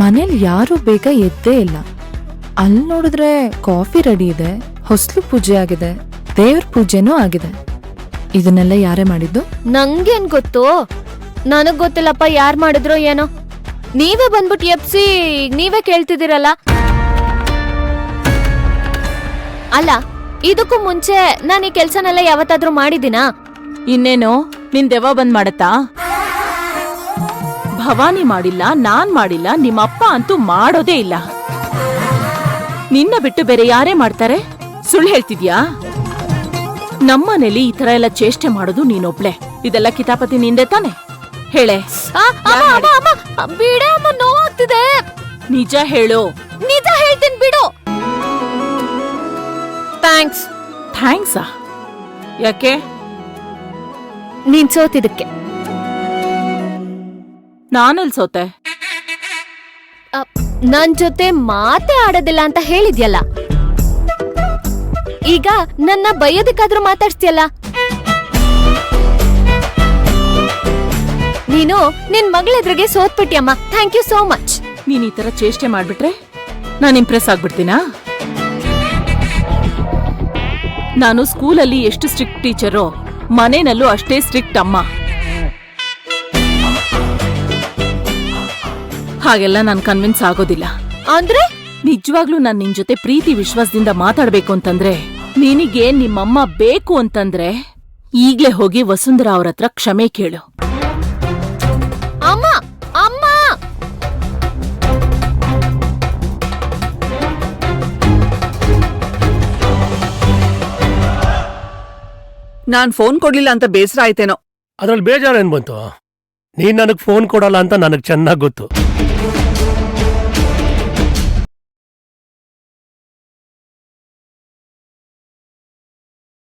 ಮನೇಲಿ ಯಾರು ಬೇಗ ಎದ್ದೇ ಇಲ್ಲ. ಅಲ್ಲಿ ನೋಡಿದ್ರೆ ಕಾಫಿ ರೆಡಿ ಇದೆ, ಹೊಸ್ಲು ಪೂಜೆ ಆಗಿದೆ, ದೇವ್ರ ಪೂಜೆನೂ ಆಗಿದೆ. ಇದನ್ನೆಲ್ಲ ಯಾರೇ ಮಾಡಿದ್ದು? ನಂಗೇನ್ ಗೊತ್ತು? ನನಗ್ ಗೊತ್ತಿಲ್ಲಪ್ಪ ಯಾರ್ ಮಾಡಿದ್ರೋ ಏನೋ. ನೀವೇ ಬಂದ್ಬಿಟ್ಟು ಎಪ್ಸಿ ನೀವೇ ಕೇಳ್ತಿದ್ದೀರಲ್ಲ. ಅಲ್ಲ, ಇದಕ್ಕೂ ಮುಂಚೆ ನಾನು ಈ ಕೆಲ್ಸನೆಲ್ಲ ಯಾವತ್ತಾದ್ರೂ ಮಾಡಿದ್ದೀನಾ? ಇನ್ನೇನು ನಿನ್ ದೆವ್ವ ಬಂದ್ ಮಾಡತ್ತಾ? ಭವಾನಿ ಮಾಡಿಲ್ಲ, ನಾನ್ ಮಾಡಿಲ್ಲ, ನಿಮ್ಮಪ್ಪ ಅಂತೂ ಮಾಡೋದೇ ಇಲ್ಲ. ನಿನ್ನ ಬಿಟ್ಟು ಬೇರೆ ಯಾರೇ ಮಾಡ್ತಾರೆ? ಸುಳ್ಳು ಹೇಳ್ತಿದ್ಯಾ? ನಮ್ಮನೇಲಿ ಈ ತರ ಎಲ್ಲ ಚೇಷ್ಟೆ ಮಾಡೋದು ನೀನೊಬ್ಳೆ. ಇದೆಲ್ಲ ಕಿತಾಪತಿ ನಿಂದೆ ತಾನೆ? ಹೇಳೆ. ಬಿಡೆ ಅಮ್ಮ, ನೋವಾಗ್ತಿದೆ. ನಿಜ ಹೇಳು. ನಿಜ ಹೇಳ್ತೀನಿ ಬಿಡು. ಥ್ಯಾಂಕ್ಸ್. ಥ್ಯಾಂಕ್ಸಾ? ಯಾಕೆ? ನೀನ್ ಸೋತಿದ್ದಕ್ಕೆ. ನಾನೆಲ್ ಸೋತೆ? ನನ್ ಜೊತೆ ಮಾತೇ ಆಡೋದಿಲ್ಲ ಅಂತ ಹೇಳಿದ್ಯಲ್ಲ, ಈಗ ನನ್ನ ಬೈಯೋದಕ್ಕಾದ್ರೂ ಮಾತಾಡ್ಸ್ತಿಯಲ್ಲ. ನೀನು ನಿನ್ ಮಗಳೆದ್ರಿಗೆ ಸೋತ್ಬಿಟ್ಟಿಯಮ್ಮ. Thank you so much. ನೀನ್ ಈ ತರ ಚೇಷ್ಟೆ ಮಾಡ್ಬಿಟ್ರೆ ನಾನ್ ಇಂಪ್ರೆಸ್ ಆಗ್ಬಿಡ್ತೀನಾ? ನಾನು ಸ್ಕೂಲಲ್ಲಿ ಎಷ್ಟು ಸ್ಟ್ರಿಕ್ಟ್ ಟೀಚರೋ, ಮನೆಯಲ್ಲೂ ಅಷ್ಟೇ ಸ್ಟ್ರಿಕ್ಟ್ ಅಮ್ಮ. ಹಾಗೆಲ್ಲ ನಾನ್ ಕನ್ವಿನ್ಸ್ ಆಗೋದಿಲ್ಲ. ಅಂದ್ರೆ ನಿಜವಾಗ್ಲೂ ನಾನ್ ನಿನ್ ಜೊತೆ ಪ್ರೀತಿ ವಿಶ್ವಾಸದಿಂದ ಮಾತಾಡ್ಬೇಕು ಅಂತಂದ್ರೆ, ನಿನಗೆ ನಿಮ್ಮಮ್ಮ ಬೇಕು ಅಂತಂದ್ರೆ ಈಗ್ಲೇ ಹೋಗಿ ವಸುಂಧರಾ ಅವ್ರ ಹತ್ರ ಕ್ಷಮೆ ಕೇಳು. ಅಮ್ಮ, ಅಮ್ಮ, ನಾನ್ ಫೋನ್ ಕೊಡ್ಲಿಲ್ಲ ಅಂತ ಬೇಸರ ಆಯ್ತೇನೋ. ಅದ್ರಲ್ಲಿ ಬೇಜಾರೇನ್ ಬಂತು? ನೀನ್ ನನಗ್ ಫೋನ್ ಕೊಡಲ್ಲ ಅಂತ ನನಗ್ ಚೆನ್ನಾಗ್ ಗೊತ್ತು.